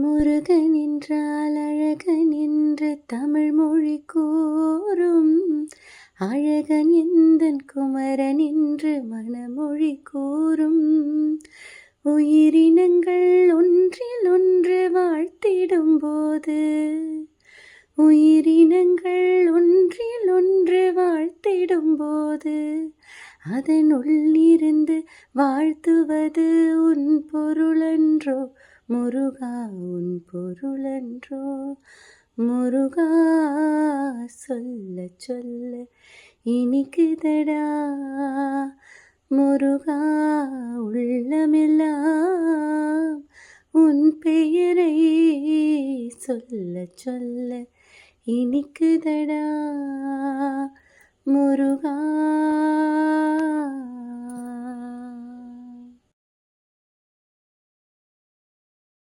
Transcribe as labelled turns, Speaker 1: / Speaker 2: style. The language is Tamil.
Speaker 1: முருகன் என்றால் அழகன் என்று தமிழ் மொழி கூறும். அழகன் எந்தன் குமரன் என்று மனமொழி கூறும். உயிரினங்கள் ஒன்றில் ஒன்று வாழ்த்திடும் போது, உயிரினங்கள் ஒன்றில் ஒன்று வாழ்த்திடும் போது, அதனுள்ளிருந்து வாழ்த்துவது உன் பொருளன்றோ முருகா, உன் பொருளன்றோ முருகா. சொல்ல சொல்ல இனிக்குதடா முருகா, உள்ளமெல்லாம் உன் பெயரை சொல்ல சொல்ல இனிக்குதடா முருகா.